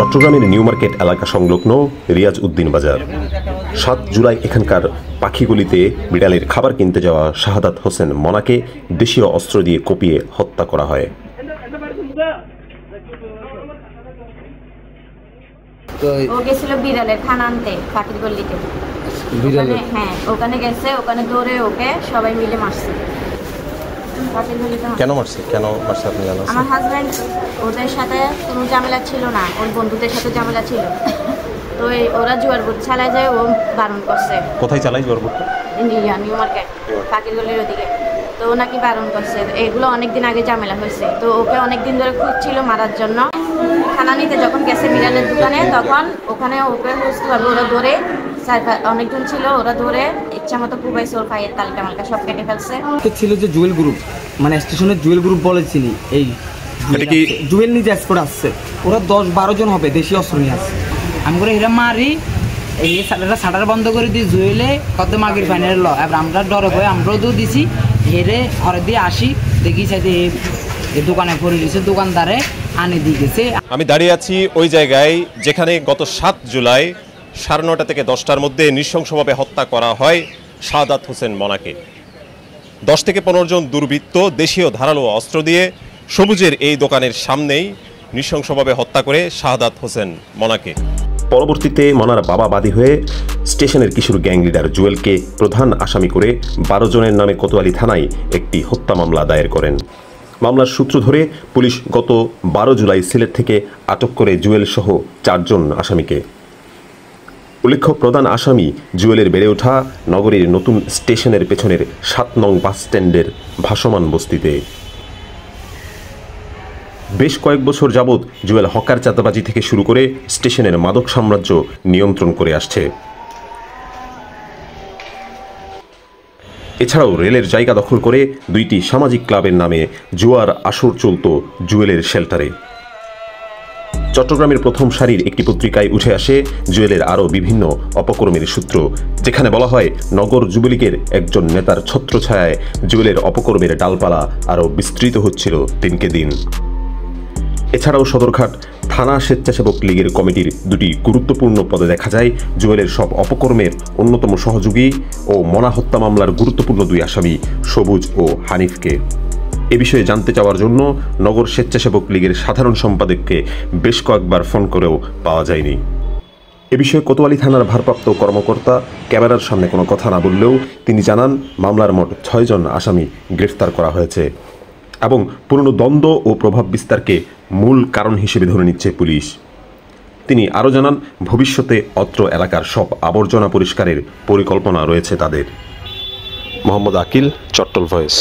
চট্টগ্রামের new market এলাকা সংলগ্ন রিয়াজ উদ্দিন বাজার। ৭ জুলাই এখানকার পাখিগুলিতে বিড়ালের খাবার কিনতে যাওয়া শাহাদাত হোসেন মনাকে দেশীয় অস্ত্র দিয়ে কুপিয়ে হত্যা করা হয়। ও গেছিল বিড়ালের খানা আনতে পাখির গল্লিতে। হ্যাঁ, ওখানে গেছে, ওখানে ধরে ওকে সবাই মিলে মারছে। কেন মারছে আপনি জানেন? আমার হাজব্যান্ড ওদের সাথে কোনো ঝামেলা ছিল না, ওর বন্ধুদের সাথে ঝামেলা ছিল। তো ওরা জোয়ার বুট চালায় যায়, ও বারণ করছে। কোথায় চালাই জোয়ার বুটটা? নিউ মার্কেট পাখির গলির ওদিকে। তো ও নাকি বারণ করছে। এগুলো অনেকদিন আগে ঝামেলা হয়েছে। তো ওকে অনেকদিন ধরে খুঁজছিল মারার জন্য। খানা নিতে যখন গেছে বিড়ালের দোকানে, তখন ওখানে ওকে খুঁজতে ওরা ধরে অনেকজন ছিল, ওরা ধরে ইচ্ছা মতো কুবাইছে, ওর পায়ের তালকা মালকা সব কেটে ফেলছে। ছিল যে জুয়েল গ্রুপ, মানে স্টেশনের জুয়েল গ্রুপ বলেছিলি, এই জুয়েল নিজে এক্সপোর্ট আসছে, ওরা 10-12 জন হবে, দেশি অস্ত্র নিয়ে আসছে। আমি করে হিরা মারি এই শাটার বন্ধ করে দিই, জুয়েলে কত মাগির ফাইনাল ল, এবার আমরা ডরে হয়ে আমরাও তো দিছি, হেরে ঘরে দিয়ে আসি, দেখি সাইডে এই দোকানে পড়ে গেছে, দোকানদারে আনি দিয়ে গেছে। আমি দাঁড়িয়ে আছি ওই জায়গায় যেখানে গত 7 জুলাই 9:30 থেকে 10টার মধ্যে নৃশংসভাবে হত্যা করা হয় শাহাদাত হোসেন মনাকে। 10 থেকে 15 জন দুর্বৃত্ত দেশীয় ধারালো অস্ত্র দিয়ে সবুজের এই দোকানের সামনেই নৃশংসভাবে হত্যা করে শাহাদাত হোসেন মনাকে। পরবর্তীতে মনার বাবা বাদী হয়ে স্টেশনের কিশোর গ্যাং লিডার জুয়েলকে প্রধান আসামি করে 12 জনের নামে কোতোয়ালি থানায় একটি হত্যা মামলা দায়ের করেন। মামলার সূত্র ধরে পুলিশ গত 12 জুলাই সিলেট থেকে আটক করে জুয়েল সহ 4 জন আসামিকে। উল্লেখ্য, প্রধান আসামি জুয়েলের বেড়ে ওঠা নগরীর নতুন স্টেশনের পেছনের 7 নং বাস স্ট্যান্ডের ভাসমান বস্তিতে। বেশ কয়েক বছর যাবৎ জুয়েল হকার চাঁদাবাজি থেকে শুরু করে স্টেশনের মাদক সাম্রাজ্য নিয়ন্ত্রণ করে আসছে। এছাড়াও রেলের জায়গা দখল করে 2টি সামাজিক ক্লাবের নামে জুয়ার আসর চলত জুয়েলের শেল্টারে। চট্টগ্রামের প্রথম সারির একটি পত্রিকায় উঠে আসে জুয়েলের আরও বিভিন্ন অপকর্মের সূত্র, যেখানে বলা হয় নগর যুবলীগের একজন নেতার ছত্রছায়ায় জুয়েলের অপকর্মের ডালপালা আরও বিস্তৃত হচ্ছিল দিনকে দিন। এছাড়াও সদরঘাট থানা স্বেচ্ছাসেবক লীগের কমিটির 2টি গুরুত্বপূর্ণ পদে দেখা যায় জুয়েলের সব অপকর্মের অন্যতম সহযোগী ও মনা হত্যা মামলার গুরুত্বপূর্ণ 2 আসামি সবুজ ও হানিফকে। এ বিষয়ে জানতে চাওয়ার জন্য নগর স্বেচ্ছাসেবক লীগের সাধারণ সম্পাদককে বেশ কয়েকবার ফোন করেও পাওয়া যায়নি। এ বিষয়ে কোতোয়ালি থানার ভারপ্রাপ্ত কর্মকর্তা ক্যামেরার সামনে কোনো কথা না বললেও তিনি জানান মামলার মোট 6 জন আসামি গ্রেফতার করা হয়েছে এবং পুরনো দ্বন্দ্ব ও প্রভাব বিস্তারকে মূল কারণ হিসেবে ধরে নিচ্ছে পুলিশ। তিনি আরও জানান ভবিষ্যতে অত্র এলাকার সব আবর্জনা পরিষ্কারের পরিকল্পনা রয়েছে তাদের। মোহাম্মদ আকিল, চট্টল ভয়েস।